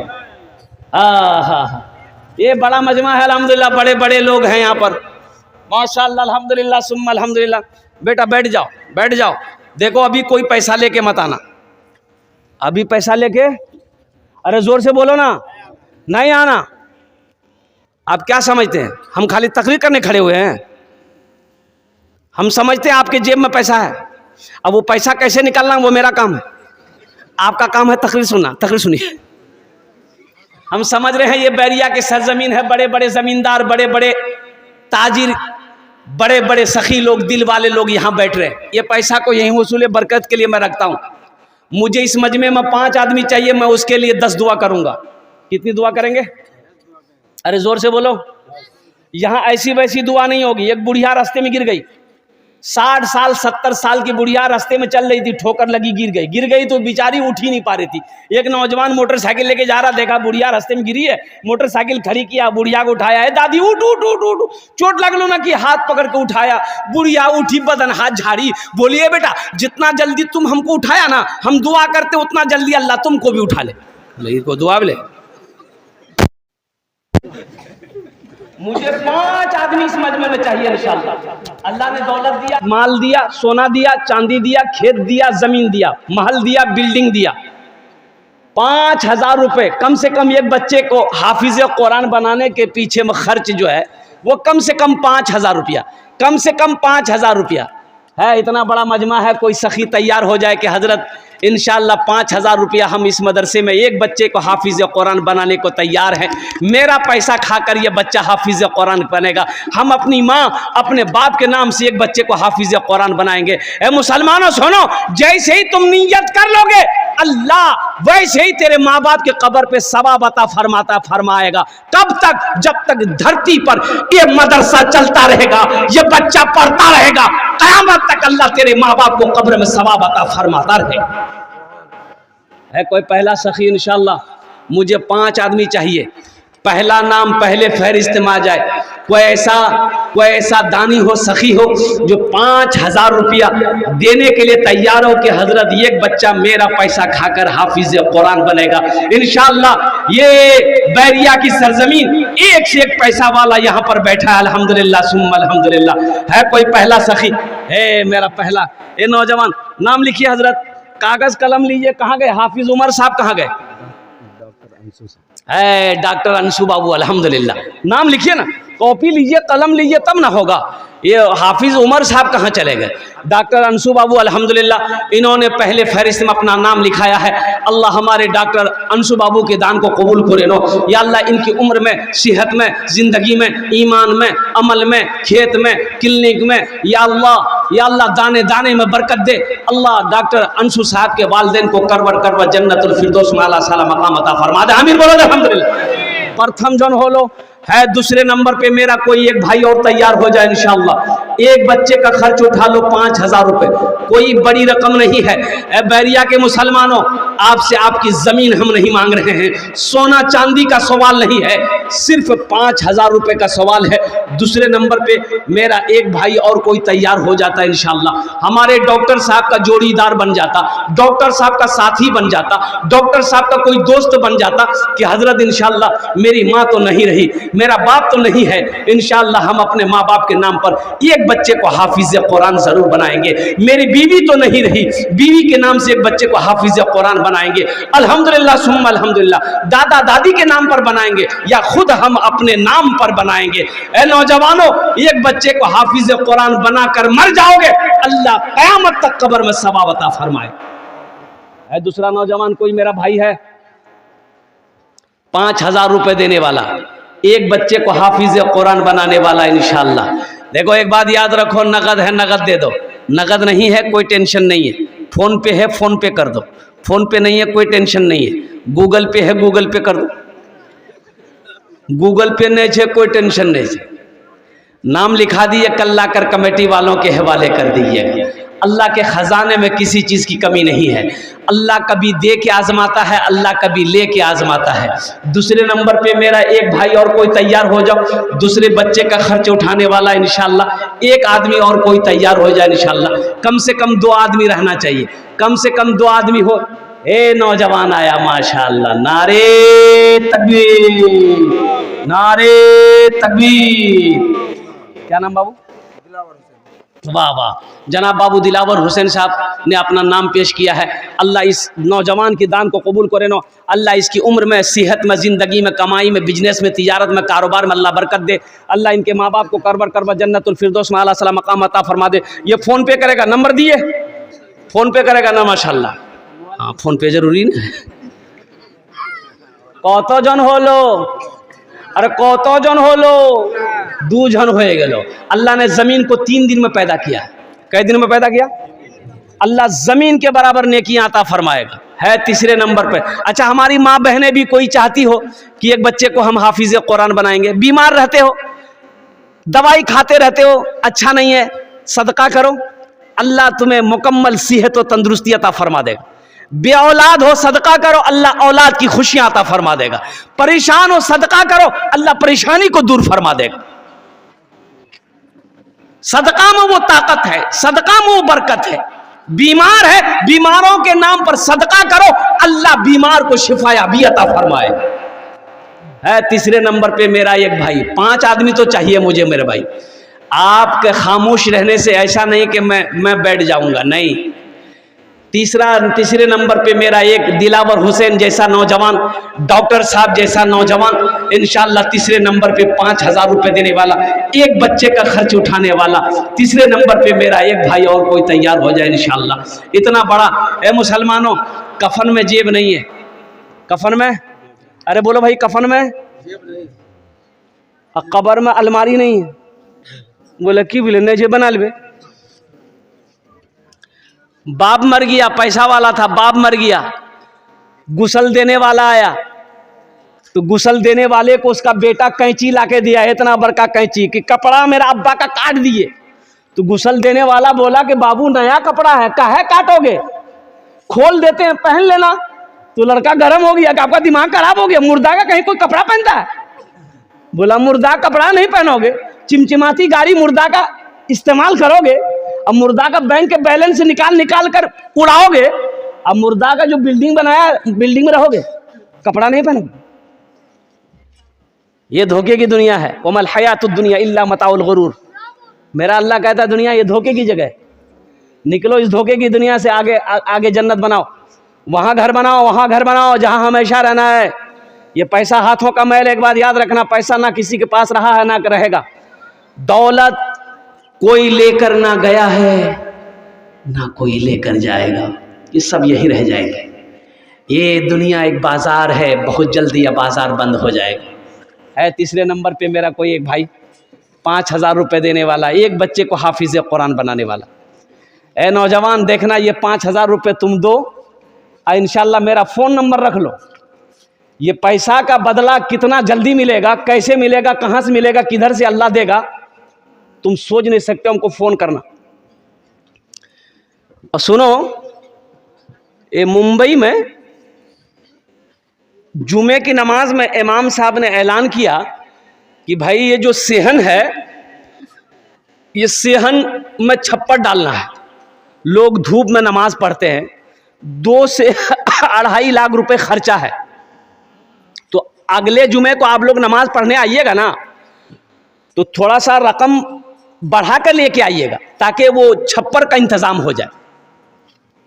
[SPEAKER 1] ये बड़ा मजमा है अल्हम्दुलिल्लाह, बड़े बड़े लोग हैं यहाँ पर माशाअल्लाह, अल्हम्दुलिल्लाह सुम्मा अल्हम्दुलिल्लाह। बेटा बैठ जाओ, बैठ जाओ। देखो अभी कोई पैसा लेके मत आना, अभी पैसा लेके, अरे जोर से बोलो ना, नहीं आना। आप क्या समझते हैं, हम खाली तकरीर करने खड़े हुए हैं? हम समझते हैं आपके जेब में पैसा है, अब वो पैसा कैसे निकालना वो मेरा काम है, आपका काम है तकरीर सुनना। तकरीर सुनिए। हम समझ रहे हैं ये बैरिया की सरजमीन है, बड़े बड़े जमींदार, बड़े बड़े ताजिर, बड़े बड़े सखी लोग, दिल वाले लोग यहाँ बैठ रहे हैं। ये पैसा को यहीं वसूले बरकत के लिए मैं रखता हूँ। मुझे इस मजमे में 5 आदमी चाहिए, मैं उसके लिए 10 दुआ करूँगा। कितनी दुआ करेंगे, अरे जोर से बोलो। यहाँ ऐसी वैसी दुआ नहीं होगी। एक बुढ़िया रास्ते में गिर गई, 60 साल 70 साल की बुढ़िया रास्ते में चल रही थी, ठोकर लगी, गिर गई तो बेचारी उठ ही नहीं पा रही थी। एक नौजवान मोटरसाइकिल लेके जा रहा, देखा बुढ़िया रास्ते में गिरी है, मोटरसाइकिल खड़ी किया, बुढ़िया को उठाया, है दादी उठ उठ उठ उठ, चोट लग लो ना, कि हाथ पकड़ के उठाया। बुढ़िया उठी, बदन हाथ झाड़ी, बोलिए बेटा जितना जल्दी तुम हमको उठाया ना, हम दुआ करते उतना जल्दी अल्लाह तुमको भी उठा ले। लेकिन को दुआ ले, मुझे 5 आदमी इस मजमे में चाहिए इंशाअल्लाह। अल्लाह ने दौलत दिया, माल दिया, सोना दिया, चांदी दिया, खेत दिया, जमीन दिया, महल दिया, बिल्डिंग दिया। 5000 रुपये कम से कम एक बच्चे को हाफिज कुरान बनाने के पीछे में खर्च जो है वो कम से कम 5000 रुपया, कम से कम 5000 रुपया है। इतना बड़ा मजमा है, कोई सखी तैयार हो जाए कि हजरत इंशाअल्लाह 5000 रुपया हम इस मदरसे में एक बच्चे को हाफिज कुरान बनाने को तैयार हैं, मेरा पैसा खाकर ये बच्चा हाफिज कुरान बनेगा, हम अपनी माँ अपने बाप के नाम से एक बच्चे को हाफिज कुरान बनाएंगे। ए मुसलमानों सुनो, जैसे ही तुम नियत कर लोगे अल्लाह वैसे ही तेरे माँ बाप के कब्र पे सवाब अता फरमाएगा। कब तक, जब तक धरती पर ये मदरसा चलता रहेगा, ये बच्चा पढ़ता रहेगा, क़यामत तक अल्लाह तेरे माँ बाप को कब्र में सवाब अता फरमाता रहेगा। है कोई पहला सखी इंशाअल्लाह? मुझे 5 आदमी चाहिए, पहला नाम पहले फहरिस्त में आ जाए। कोई ऐसा दानी हो, सखी हो जो 5000 रुपया देने के लिए तैयार हो कि हजरत एक बच्चा मेरा पैसा खाकर हाफिज कुरान बनेगा इंशाअल्लाह। ये बैरिया की सरजमीन एक से एक पैसा वाला यहाँ पर बैठा है अल्हम्दुलिल्लाह सुम्मा अल्हम्दुलिल्लाह। है कोई पहला सखी? है मेरा पहला, ये नौजवान नाम लिखिए हजरत, कागज कलम लीजिए, कहाँ गए हाफिज उमर साहब, कहाँ गए? है डॉक्टर अंशु बाबू, अल्हम्दुलिल्लाह। नाम लिखिए ना, कॉपी लीजिए, कलम लीजिए, तब ना होगा। ये हाफिज उमर साहब कहाँ चले गए? डॉक्टर अंशु बाबू अल्हम्दुलिल्लाह, इन्होंने पहले फहरिस्त में अपना नाम लिखाया है। अल्लाह हमारे डॉक्टर अंशु बाबू के दान को कबूल करे नो या अल्लाह, इनकी उम्र में, सेहत में, ज़िंदगी में, ईमान में, अमल में, खेत में, क्लिनिक में, या अल्लाह दाने दाने में बरकत दे। अल्लाह डॉक्टर अंशु साहब के वालिदैन को करवर जन्नतुल फिरदौस में आला साला मकाम अता फरमा दे। आमीन बोलो अल्हम्दुलिल्लाह। प्रथम जन हो लो है। दूसरे नंबर पे मेरा कोई एक भाई और तैयार हो जाए इंशाअल्लाह। एक बच्चे का खर्च उठा लो 5,000 रुपये, कोई बड़ी रकम नहीं है। बैरिया के मुसलमानों, आपसे आपकी ज़मीन हम नहीं मांग रहे हैं, सोना चांदी का सवाल नहीं है, सिर्फ 5,000 रुपये का सवाल है। दूसरे नंबर पे मेरा एक भाई और कोई तैयार हो जाता है इंशाअल्लाह, हमारे डॉक्टर साहब का जोड़ीदार बन जाता, डॉक्टर साहब का साथी बन जाता, डॉक्टर साहब का कोई दोस्त बन जाता कि हजरत इंशाअल्लाह मेरी माँ तो नहीं रही, मेरा बाप तो नहीं है, इंशाअल्लाह हम अपने माँ बाप के नाम पर एक बच्चे को हाफिज कुरान जरूर बनाएंगे। मेरी बीवी तो नहीं रही, बीवी के नाम से एक बच्चे को हाफिज कुरान बनाएंगे, अल्हम्दुलिल्लाह सुम्मा अल्हम्दुलिल्लाह। दादा दादी के नाम पर बनाएंगे या खुद हम अपने नाम पर बनाएंगे। ए नौजवानों, एक बच्चे को हाफिज कुरान बनाकर मर जाओगे, अल्लाह कयामत तक कब्र में सवाब अता फरमाए। है दूसरा नौजवान कोई मेरा भाई है, 5,000 रुपए देने वाला, एक बच्चे को हाफिज कुरान बनाने वाला इंशाअल्लाह। देखो एक बात याद रखो, नगद है नगद दे दो, नगद नहीं है कोई टेंशन नहीं है, फोन पे है फोन पे कर दो, फोन पे नहीं है कोई टेंशन नहीं है, गूगल पे है गूगल पे कर दो, गूगल पे नहीं है कोई टेंशन नहीं है। नाम लिखा दिए, कल लाकर कमेटी वालों के हवाले कर दीजिएगा। अल्लाह के ख़जाने में किसी चीज़ की कमी नहीं है। अल्लाह कभी दे के आजमाता है, अल्लाह कभी ले के आजमाता है। दूसरे नंबर पे मेरा एक भाई और कोई तैयार हो जाओ, दूसरे बच्चे का खर्च उठाने वाला इंशाअल्लाह। एक आदमी और कोई तैयार हो जाए इंशाअल्लाह। कम से कम 2 आदमी रहना चाहिए, कम से कम 2 आदमी हो। ए नौजवान आया माशाअल्लाह, नारे तकबीर, नारे तकबीर। क्या नाम बाबू? वाह वाह, जनाब बाबू दिलावर हुसैन साहब ने अपना नाम पेश किया है। अल्लाह इस नौजवान के दान को कबूल करे नो, अल्लाह इसकी उम्र में, सेहत में, ज़िंदगी में, कमाई में, बिजनेस में, तिजारत में, कारोबार में अल्लाह बरकत दे। अल्लाह इनके माँ बाप को करबर जन्नतुल फिरदौस में आला साला मकाम अता फरमा दे। ये फ़ोन पे करेगा, नंबर दिए, फ़ोन पे करेगा ना माशाअल्लाह। हाँ फ़ोन पे जरूरी ना। कत जन होलो, अरे कत जन होलो, 2 जन हो गेलो। अल्लाह ने ज़मीन को 3 दिन में पैदा किया। कई दिन में पैदा किया? अल्लाह ज़मीन के बराबर नेकियां अता फरमाएगा। है तीसरे नंबर पे। अच्छा, हमारी माँ बहनें भी कोई चाहती हो कि एक बच्चे को हम हाफिज कुरान बनाएंगे, बीमार रहते हो, दवाई खाते रहते हो, अच्छा नहीं है, सदका करो, अल्लाह तुम्हें मुकम्मल सेहत व तंदुरुस्ती अता फरमा देगा। बे औलाद हो, सदका करो, अल्लाह औलाद की खुशियां अता फरमा देगा। परेशान हो, सदका करो, अल्लाह परेशानी को दूर फरमा देगा। सदका में वो ताकत है, सदका में वो बरकत है। बीमार है, बीमारों के नाम पर सदका करो, अल्लाह बीमार को शिफायाबी अता फरमाए। है तीसरे नंबर पे मेरा एक भाई, 5 आदमी तो चाहिए मुझे मेरे भाई। आपके खामोश रहने से ऐसा नहीं कि मैं बैठ जाऊंगा, नहीं। तीसरे नंबर पे मेरा एक दिलावर हुसैन जैसा नौजवान, डॉक्टर साहब जैसा नौजवान इंशाअल्लाह। तीसरे नंबर पे 5,000 रुपये देने वाला, एक बच्चे का खर्च उठाने वाला। तीसरे नंबर पे मेरा एक भाई और कोई तैयार हो जाए इंशाअल्लाह। इतना बड़ा, ए मुसलमानों, कफन में जेब नहीं है, कफन में, अरे बोलो भाई, कफन में जेब नहीं, कब्र में अलमारी नहीं है। बोले की बोले नहीं जेब बना ले। बाप मर गया, पैसा वाला था, बाप मर गया, गुसल देने वाला आया, तो गुसल देने वाले को उसका बेटा कैंची लाके दिया, इतना बड़का कैंची कि कपड़ा मेरा अब्बा का काट दिए। तो गुसल देने वाला बोला कि बाबू नया कपड़ा है, काहे काटोगे, खोल देते हैं, पहन लेना। तो लड़का गर्म हो गया कि आपका दिमाग खराब हो गया, मुर्दा का कहीं कोई कपड़ा पहनता है? बोला मुर्दा कपड़ा नहीं पहनोगे, चिमचिमाती गाड़ी मुर्दा का इस्तेमाल करोगे, अब मुर्दा का बैंक के बैलेंस निकाल कर उड़ाओगे, अब मुर्दा का जो बिल्डिंग बनाया, बिल्डिंग में रहोगे, कपड़ा नहीं पहनोगे। ये धोखे की दुनिया है। वमल हयातुद दुनिया इल्ला मताउल गुरूर। मेरा अल्लाह कहता है दुनिया ये धोखे की जगह है। निकलो इस धोखे की दुनिया से, आगे आगे जन्नत बनाओ, वहाँ घर बनाओ, वहाँ घर बनाओ जहाँ हमेशा रहना है। ये पैसा हाथों का मैल, एक बात याद रखना, पैसा ना किसी के पास रहा है ना रहेगा। दौलत कोई लेकर ना गया है ना कोई लेकर जाएगा, ये सब यही रह जाएंगे। ये दुनिया एक बाजार है, बहुत जल्दी यह बाजार बंद हो जाएगा। है तीसरे नंबर पे मेरा कोई एक भाई 5,000 रुपये देने वाला, एक बच्चे को हाफिज़ कुरान बनाने वाला। ए नौजवान देखना, ये 5,000 रुपये तुम दो और इंशाल्लाह मेरा फ़ोन नंबर रख लो। ये पैसा का बदला कितना जल्दी मिलेगा, कैसे मिलेगा, कहाँ से मिलेगा, किधर से अल्लाह देगा, तुम सोच नहीं सकते। हमको फ़ोन करना। और सुनो, ये मुंबई में जुमे की नमाज में इमाम साहब ने ऐलान किया कि भाई ये जो सेहन है, ये सेहन में छप्पर डालना है। लोग धूप में नमाज पढ़ते हैं, 2 से 2.5 लाख रुपए खर्चा है। तो अगले जुमे को आप लोग नमाज पढ़ने आइएगा ना, तो थोड़ा सा रकम बढ़ा कर लेके आइएगा ताकि वो छप्पर का इंतजाम हो जाए।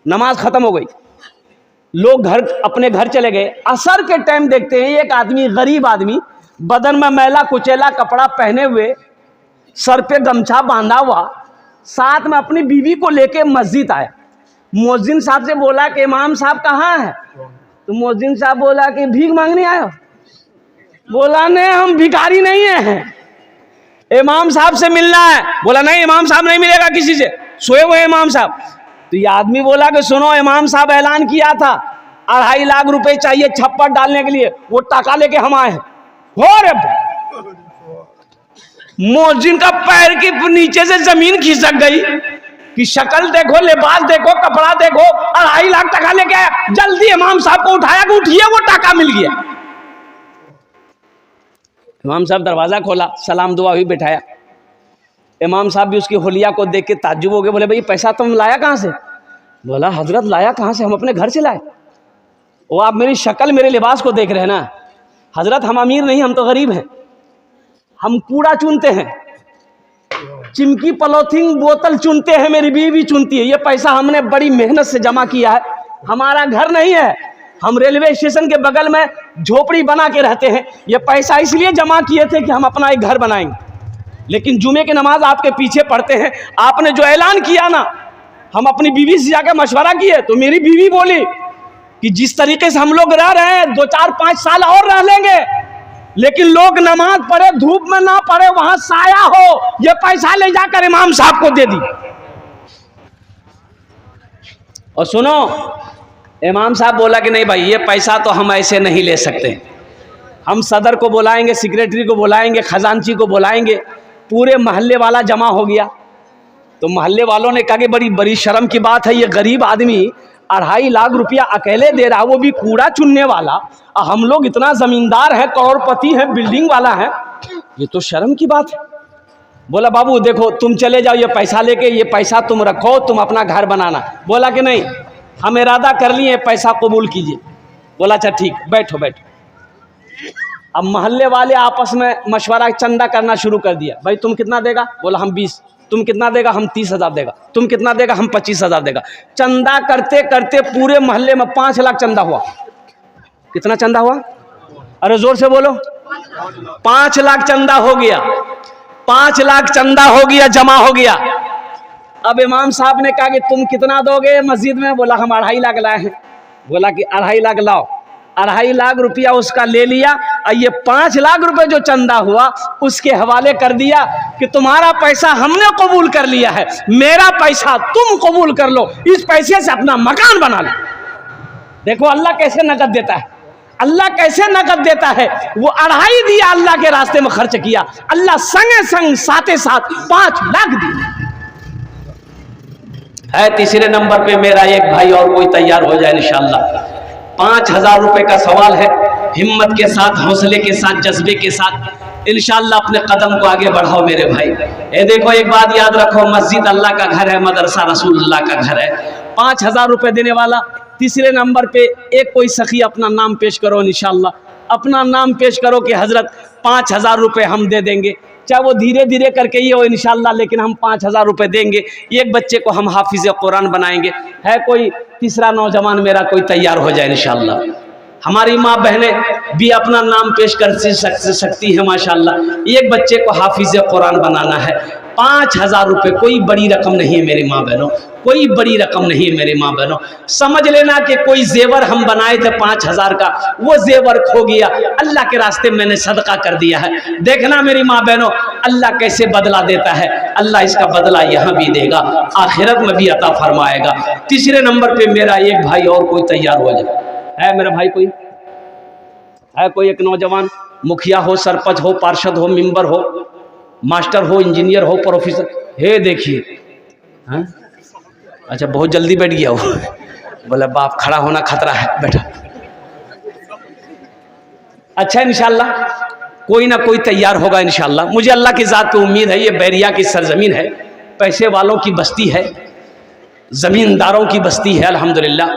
[SPEAKER 1] नमाज खत्म हो गई, लोग घर अपने घर चले गए। असर के टाइम देखते हैं एक आदमी, गरीब आदमी, बदन में मैला कुचैला कपड़ा पहने हुए, सर पे गमछा बांधा हुआ, साथ में अपनी बीवी को लेके मस्जिद आया। मुअज्जिन साहब से बोला कि इमाम साहब कहाँ है? तो मुअज्जिन साहब बोला कि भीख मांगने आए हो? बोला नहीं, हम भिखारी नहीं हैं, इमाम साहब से मिलना है। बोला नहीं, इमाम साहब नहीं मिलेगा किसी से, सोए हुए इमाम साहब। तो ये आदमी बोला कि सुनो, इमाम साहब ऐलान किया था 2.5 लाख रुपए चाहिए छप्पर डालने के लिए, वो टाका लेके हम आए हैं। हो रे, मुअज्जिन का पैर के नीचे से जमीन खिसक गई कि शक्ल देखो, लिबास देखो, कपड़ा देखो, 2.5 लाख टका लेके आया। जल्दी इमाम साहब को उठाया कि उठिए, वो टाका मिल गया। इमाम साहब दरवाजा खोला, सलाम दुआ हुई, बैठाया। इमाम साहब भी उसकी होलिया को देख के ताज्जुब हो गए। बोले भाई पैसा तुम लाया कहाँ से? बोला हजरत लाया कहाँ से, हम अपने घर से लाए। वो आप मेरी शक्ल मेरे लिबास को देख रहे हैं ना हजरत, हम अमीर नहीं, हम तो गरीब हैं। हम कूड़ा चुनते हैं, चिमकी पॉलीथीन बोतल चुनते हैं, मेरी बीवी चुनती है। ये पैसा हमने बड़ी मेहनत से जमा किया है। हमारा घर नहीं है, हम रेलवे स्टेशन के बगल में झोपड़ी बना के रहते हैं। ये पैसा इसलिए जमा किए थे कि हम अपना एक घर बनाएंगे। लेकिन जुमे की नमाज आपके पीछे पढ़ते हैं। आपने जो ऐलान किया ना, हम अपनी बीवी से जाकर मशवरा किए, तो मेरी बीवी बोली कि जिस तरीके से हम लोग रह रहे हैं 2, 4, 5 साल और रह लेंगे, लेकिन लोग नमाज पढ़े, धूप में ना पढ़े, वहां साया हो। ये पैसा ले जाकर इमाम साहब को दे दी। और सुनो, इमाम साहब बोला कि नहीं भाई, ये पैसा तो हम ऐसे नहीं ले सकते, हम सदर को बुलाएंगे, सेक्रेटरी को बुलाएंगे, खजांची को बुलाएंगे। पूरे मोहल्ले वाला जमा हो गया। तो मोहल्ले वालों ने कहा कि बड़ी बड़ी शर्म की बात है, ये गरीब आदमी 2.5 लाख रुपया अकेले दे रहा, वो भी कूड़ा चुनने वाला। हम लोग इतना जमींदार है, करोड़पति है, बिल्डिंग वाला है, ये तो शर्म की बात है। बोला बाबू देखो, तुम चले जाओ ये पैसा लेके, ये पैसा तुम रखो, तुम अपना घर बनाना। बोला कि नहीं, हम इरादा कर लिए, पैसा कबूल कीजिए। बोला अच्छा ठीक, बैठो बैठो। अब मोहल्ले वाले आपस में मशवरा, चंदा करना शुरू कर दिया। भाई तुम कितना देगा? बोला हम 20। तुम कितना देगा? हम 30,000 देगा। तुम कितना देगा? हम 25,000 देगा। चंदा करते करते पूरे मोहल्ले में 5 लाख चंदा हुआ। कितना चंदा हुआ? अरे जोर से बोलो। 5 लाख चंदा हो गया। 5 लाख चंदा हो गया, जमा हो गया। अब इमाम साहब ने कहा कि तुम कितना दोगे मस्जिद में? बोला हम 2.5 लाख लाए हैं। बोला कि 2.5 लाख लाओ। 2.5 लाख रुपया उसका ले लिया और ये 5 लाख रुपए जो चंदा हुआ उसके हवाले कर दिया कि तुम्हारा पैसा हमने कबूल कर लिया है, मेरा पैसा तुम कबूल कर लो, इस पैसे से अपना मकान बना लो। देखो अल्लाह कैसे नकद देता है, अल्लाह कैसे नकद देता है। वो 2.5 दिया, अल्लाह के रास्ते में खर्च किया, अल्लाह संगे संग साथे साथ 5 लाख दिया है। तीसरे नंबर पे मेरा एक भाई और कोई तैयार हो जाए इंशाअल्लाह। 5,000 रुपए का सवाल है। हिम्मत के साथ, हौसले के साथ, जज्बे के साथ इंशाअल्लाह अपने कदम को आगे बढ़ाओ मेरे भाई। ये देखो एक बात याद रखो, मस्जिद अल्लाह का घर है, मदरसा रसूलुल्लाह का घर है। 5,000 रुपए देने वाला। तीसरे नंबर पे एक कोई सखी अपना नाम पेश करो इंशाअल्लाह। अपना नाम पेश करो कि हज़रत 5,000 रुपये हम दे देंगे, चाहे वो धीरे धीरे करके ही हो इंशाअल्लाह, लेकिन हम 5,000 रुपये देंगे, एक बच्चे को हम हाफिज़ कुरान बनाएंगे। है कोई तीसरा नौजवान मेरा कोई तैयार हो जाए इंशाअल्लाह। हमारी माँ बहनें भी अपना नाम पेश कर सकती है माशाअल्लाह। एक बच्चे को हाफिज़ कुरान बनाना है, 5,000 रुपये कोई बड़ी रकम नहीं है मेरी माँ बहनों, कोई बड़ी रकम नहीं है मेरी माँ बहनों। समझ लेना कि कोई जेवर हम बनाए थे 5,000 का, वो जेवर खो गया, अल्लाह के रास्ते मैंने सदका कर दिया है। देखना मेरी माँ बहनों अल्लाह कैसे बदला देता है, अल्लाह इसका बदला यहाँ भी देगा, आखिरत में भी अता फरमाएगा। तीसरे नंबर पे मेरा एक भाई और कोई तैयार हो जाए। है मेरा भाई कोई है? कोई एक नौजवान, मुखिया हो, सरपंच हो, पार्षद हो, मेंबर हो, मास्टर हो, इंजीनियर हो, प्रोफेसर है। देखिए हाँ, अच्छा बहुत जल्दी बैठ गया वो, बोला बाप खड़ा होना खतरा है, बैठा। अच्छा इंशाल्लाह कोई ना कोई तैयार होगा इंशाल्लाह। मुझे अल्लाह की ज़ात पे उम्मीद है, ये बैरिया की सरजमीन है, पैसे वालों की बस्ती है, ज़मींदारों की बस्ती है अल्हम्दुलिल्लाह।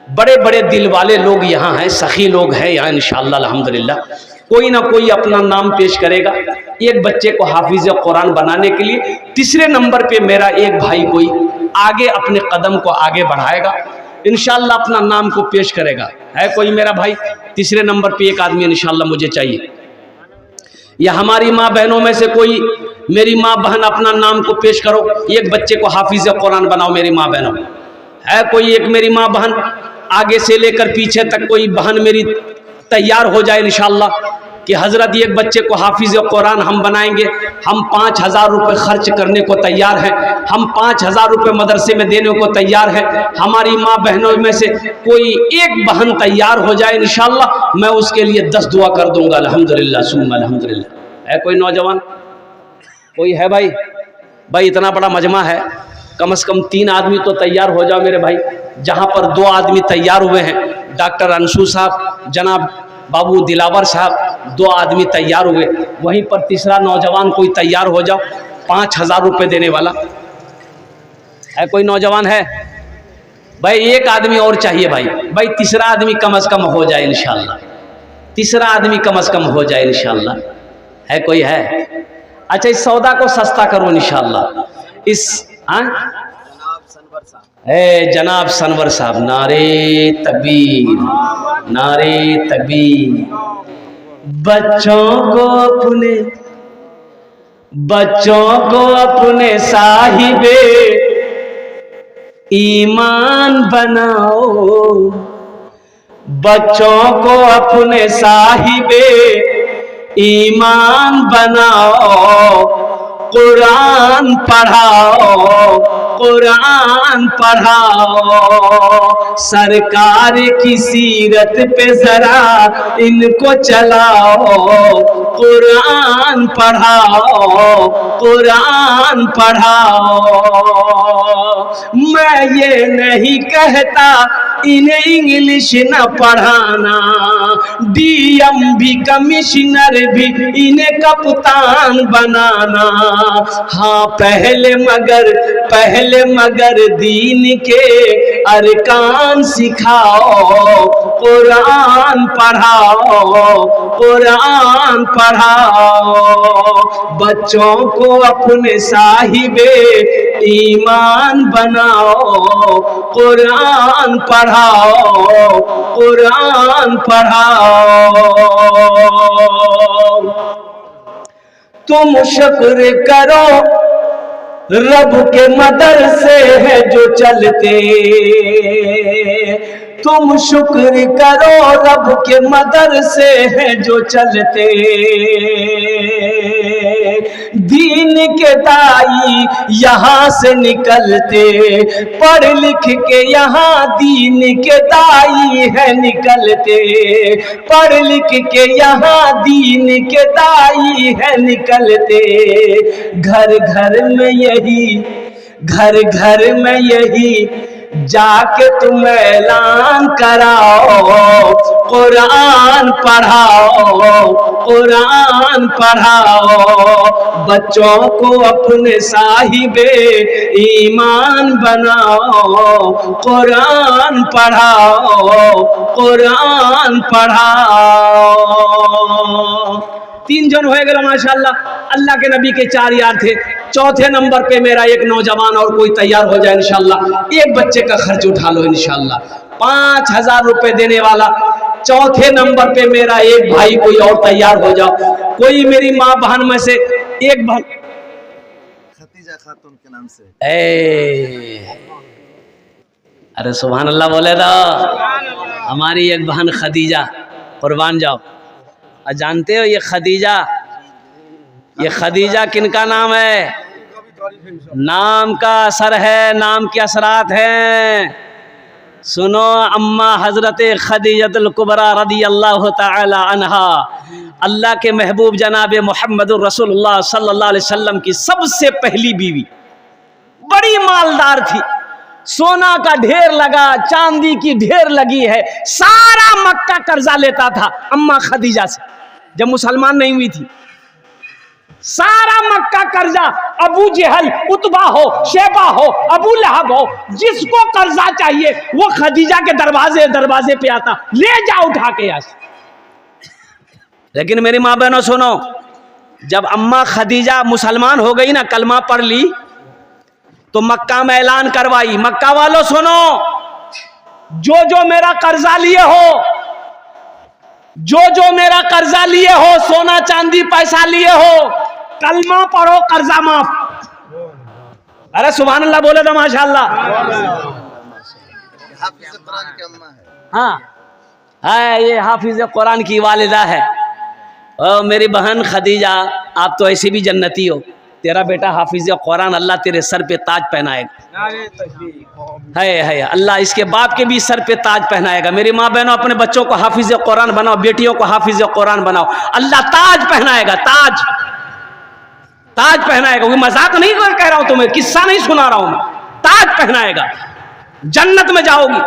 [SPEAKER 1] बड़े बड़े दिल वाले लोग यहाँ हैं, सखी लोग हैं यहाँ इंशाअल्लाह अल्हम्दुलिल्लाह। कोई ना कोई अपना नाम पेश करेगा एक बच्चे को हाफिज़ कुरान बनाने के लिए। तीसरे नंबर पे मेरा एक भाई कोई आगे अपने कदम को आगे बढ़ाएगा इंशाअल्लाह, अपना नाम को पेश करेगा। है कोई मेरा भाई? तीसरे नंबर पे एक आदमी इंशाअल्लाह मुझे चाहिए। या हमारी माँ बहनों में से कोई, मेरी माँ बहन अपना नाम को पेश करो, एक बच्चे को हाफिज़ कुरान बनाओ मेरी माँ बहनों। है कोई एक मेरी माँ बहन, आगे से लेकर पीछे तक कोई बहन मेरी तैयार हो जाए इंशाअल्लाह कि हज़रत एक बच्चे को हाफिज़ कुरान हम बनाएंगे, हम 5,000 रुपये खर्च करने को तैयार हैं, हम 5,000 रुपये मदरसे में देने को तैयार हैं। हमारी माँ बहनों में से कोई एक बहन तैयार हो जाए इंशाअल्लाह, मैं उसके लिए 10 दुआ कर दूंगा अल्हम्दुलिल्लाह सुम्मा अल्हम्दुलिल्लाह। है कोई नौजवान? कोई है भाई? भाई इतना बड़ा मजमा है, कम से कम 3 आदमी तो तैयार हो जाओ मेरे भाई। जहाँ पर 2 आदमी तैयार हुए हैं, डॉक्टर अंशु साहब, जनाब बाबू दिलावर साहब, 2 आदमी तैयार हुए, वहीं पर तीसरा नौजवान कोई तैयार हो जाओ 5,000 रुपये देने वाला। है कोई नौजवान? है भाई? एक आदमी और चाहिए भाई। भाई तीसरा आदमी कम से कम हो जाए इंशाअल्लाह, तीसरा आदमी कम से कम हो जाए इंशाअल्लाह। है कोई? है? अच्छा इस सौदा को सस्ता करो इंशाअल्लाह। इस जनाब सनवर साहब, नारे तकबीर, नारे तकबीर। बच्चों को अपने साहिबे ईमान बनाओ, बच्चों को अपने साहिबे ईमान बनाओ, कुरान पढ़ाओ, कुरान पढ़ाओ, सरकार की सीरत पे जरा इनको चलाओ, कुरान पढ़ाओ, कुरान पढ़ाओ। मैं ये नहीं कहता इन्हें इंग्लिश न पढ़ाना, डीएम भी कमिश्नर भी इन्हें कप्तान बनाना। हाँ पहले मगर दीन के अरकान सिखाओ, कुरान पढ़ाओ, कुरान पढ़ाओ। बच्चों को अपने साहिबे ईमान बनाओ, कुरान पढ़ाओ, कुरान पढ़ाओ। तुम शुक्र करो रब के मदरसे है जो चलते, तुम शुक्र करो रब के मदरसे है जो चलते। दीन के दाई यहाँ से निकलते, पढ़ लिख के यहाँ दीन के दाई है निकलते, पढ़ लिख के यहाँ दीन के दाई है निकलते। घर घर में यही जाके तुम ऐलान कराओ, कुरान पढ़ाओ, कुरान पढ़ाओ, बच्चों को अपने साहिबे ईमान बनाओ, कुरान पढ़ाओ, कुरान पढ़ाओ। 3 जन हो गए माशाल्लाह। अल्लाह के नबी के 4 यार थे। चौथे नंबर पे मेरा एक नौजवान और कोई तैयार हो जाए इंशाल्लाह। एक बच्चे का खर्च उठा लो इंशाल्लाह, 5000 रुपए देने वाला। चौथे नंबर पे मेरा एक भाई कोई और तैयार हो जाओ। कोई मेरी माँ बहन में से एक बहन,
[SPEAKER 2] खतीजा खातून के नाम से।
[SPEAKER 1] अरे सुभान अल्लाह बोले तो। हमारी एक बहन खदीजा, कुर्बान जाओ। और जानते हो ये खदीजा किनका नाम है? नाम का असर है, नाम के असरात हैं। सुनो, अम्मा हजरत खदीजतुल कुबरा रदी अल्लाह ताला अन्हा, अल्लाह के महबूब जनाब मोहम्मदुर रसूलुल्लाह सल्लल्लाहु अलैहि वसल्लम की सबसे पहली बीवी, बड़ी मालदार थी। सोना का ढेर लगा, चांदी की ढेर लगी है। सारा मक्का कर्जा लेता था अम्मा खदीजा से, जब मुसलमान नहीं हुई थी। सारा मक्का कर्जा, अबू जहल, उतबा हो, शेबा हो, अबू लहब हो, जिसको कर्जा चाहिए वो खदीजा के दरवाजे पे आता, ले जा उठा के यहाँ से। लेकिन मेरी माँ बहनों सुनो, जब अम्मा खदीजा मुसलमान हो गई ना, कलमा पढ़ ली, तो मक्का में ऐलान करवाई, मक्का वालों सुनो, जो मेरा कर्जा लिए हो, जो मेरा कर्जा लिए हो, सोना चांदी पैसा लिए हो, कलमा पढ़ो, कर्जा माफ। अरे सुभान अल्लाह बोले तो माशाअल्लाह। हाँ, ये हाफिज कुरान की वालिदा है। और मेरी बहन खदीजा, आप तो ऐसी भी जन्नती हो। तेरा बेटा हाफिज कुरान, अल्लाह तेरे सर पे ताज पहनाएगा। है अल्लाह इसके बाप के भी सर पे ताज पहनाएगा। मेरी माँ बहनों, अपने बच्चों को हाफिज कुरान बनाओ, बेटियों को हाफिज कुरान बनाओ, अल्लाह ताज पहनाएगा, ताज पहनाएगा। वो मजाक नहीं कह रहा हूं तुम्हें, किस्सा नहीं सुना रहा हूं मैं, ताज पहनाएगा, जन्नत में जाओगी।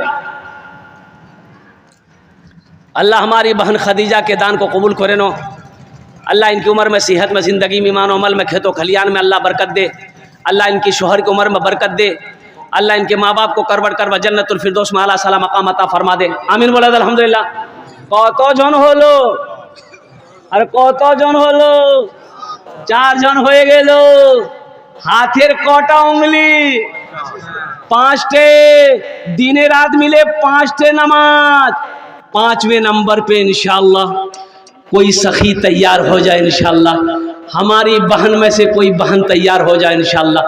[SPEAKER 1] अल्लाह हमारी बहन खदीजा के दान को कबूल करे नो। अल्लाह इनकी उम्र में, सेहत में, ज़िंदगी में, ईमान अमल में, खेतों खलियान में अल्लाह बरकत दे। अल्लाह इनकी शोहर की उम्र में बरकत दे। अल्लाह इनके माँ बाप को करवट जन्नतुल फिरदौस में आला साला मकाम अता फरमा दे। आमीन बोला अल्हम्दुलिल्लाह। कत जन हलो? अरे कत जन हलो? 4 जन हो गेलो। हाथेर कटा उंगली? 5टे। दिने रात मिले 5टे नमाज। 5वें नंबर पे इंशाअल्लाह कोई सखी तैयार हो जाए इंशाअल्लाह। हमारी बहन में से कोई बहन तैयार हो जाए इंशाअल्लाह।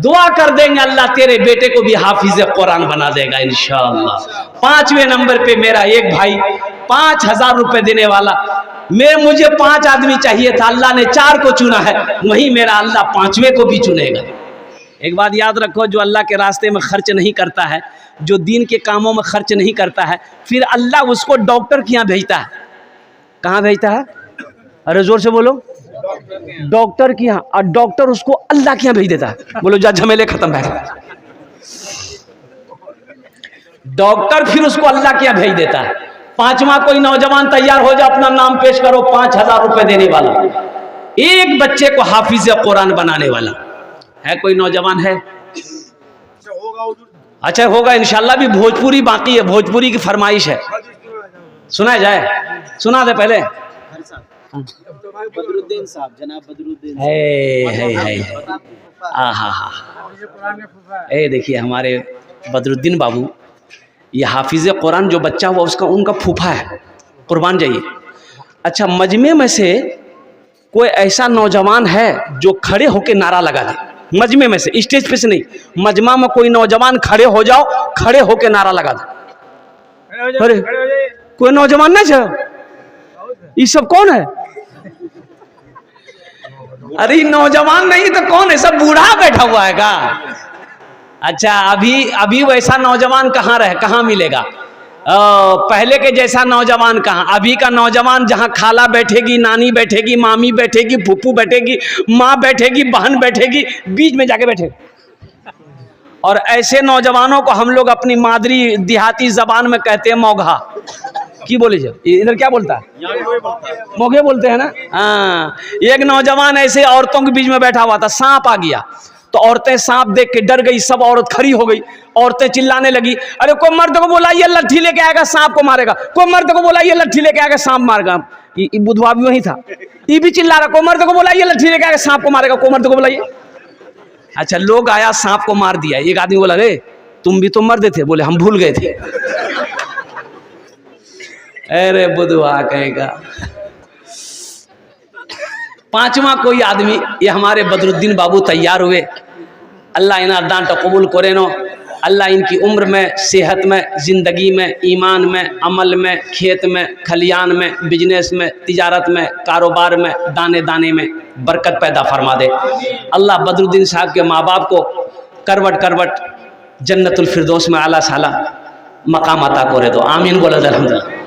[SPEAKER 1] दुआ कर देंगे, अल्लाह तेरे बेटे को भी हाफिज कुरान बना देगा इंशाअल्लाह। 5वें नंबर पे मेरा एक भाई 5000 रुपए देने वाला। मुझे 5 आदमी चाहिए था, अल्लाह ने 4 को चुना है। वहीं मेरा अल्लाह 5वें को भी चुनेगा। एक बात याद रखो, जो अल्लाह के रास्ते में खर्च नहीं करता है, जो दीन के कामों में खर्च नहीं करता है, फिर अल्लाह उसको डॉक्टर के यहाँ भेजता है। कहाँ भेजता है? अरे जोर से बोलो। डॉक्टर के यहाँ। और डॉक्टर उसको अल्लाह के यहाँ भेज देता है। बोलो जा, झमेले खत्म है। डॉक्टर फिर उसको अल्लाह के यहाँ भेज देता है। 5वां कोई नौजवान तैयार हो जाए, अपना नाम पेश करो, 5000 रुपए देने वाला, एक बच्चे को हाफिज कुरान बनाने वाला है। कोई नौजवान है? अच्छा होगा इंशाल्लाह। भी भोजपुरी बाकी है, भोजपुरी की फरमाइश है, सुना जाए? सुना दे पहले।
[SPEAKER 2] बदरुद्दीन साहब, जनाब बदरुद्दीन।
[SPEAKER 1] देखिए हमारे बदरुद्दीन बाबू, ये हाफिज कुरान जो बच्चा हुआ उसका, उनका फूफा है। कुर्बान जाइए। अच्छा, मजमे में से कोई ऐसा नौजवान है जो खड़े होके नारा लगा दे? मजमे में से, स्टेज पे से नहीं, मजमा में कोई नौजवान खड़े हो जाओ, खड़े होके नारा लगा दे। अरे कोई नौजवान नहीं है? ये सब कौन है? अरे नौजवान नहीं तो कौन है? सब बूढ़ा बैठा हुआ है का? अच्छा, अभी वैसा नौजवान कहाँ मिलेगा? पहले के जैसा नौजवान कहाँ? अभी का नौजवान जहाँ खाला बैठेगी, नानी बैठेगी, मामी बैठेगी, फूफू बैठेगी, माँ बैठेगी, बहन बैठेगी, बीच में जाके बैठे। और ऐसे नौजवानों को हम लोग अपनी मादरी देहाती जबान में कहते हैं मौघा। की बोले जब इधर क्या बोलता है, मोघे बोलते हैं ना। हाँ, एक नौजवान ऐसे औरतों के बीच में बैठा हुआ था, सांप आ गया तो औरतें सांप देख के डर गई, सब औरत खड़ी हो गई। औरतें चिल्लाने लगी, अरे कोई मर्द को बोला ये लट्ठी लेके आएगा सांप को मारेगा, कोई मर्द को बोला ये लट्ठी लेके आएगा सांप मारेगा। बुधवा भी वही था, ये भी चिल्ला रहा, कोई मर्द को बोला ये लट्ठी लेके आएगा सांप को मारेगा, कोई मर्द को बोला ये। अच्छा, लोग आया, सांप को मार दिया। एक आदमी बोला, रे तुम भी तो मर्द थे, बोले हम भूल गए थे। अरे बुधवा कहेगा। पांचवा कोई आदमी, ये हमारे बदरुद्दीन बाबू तैयार हुए, अल्लाह इन्हें दान तो कबूल करे नो, अल्लाह इनकी उम्र में, सेहत में, ज़िंदगी में, ईमान में, अमल में, खेत में, खलियान में, बिजनेस में, तिजारत में, कारोबार में, दाने दाने में बरकत पैदा फरमा दे। अल्लाह बदरुद्दीन साहब के माँ बाप को करवट करवट जन्नतुल फिरदौस में आला साला मकाम अता करे दो। आमीन बोला अल्हम्दुलिल्लाह।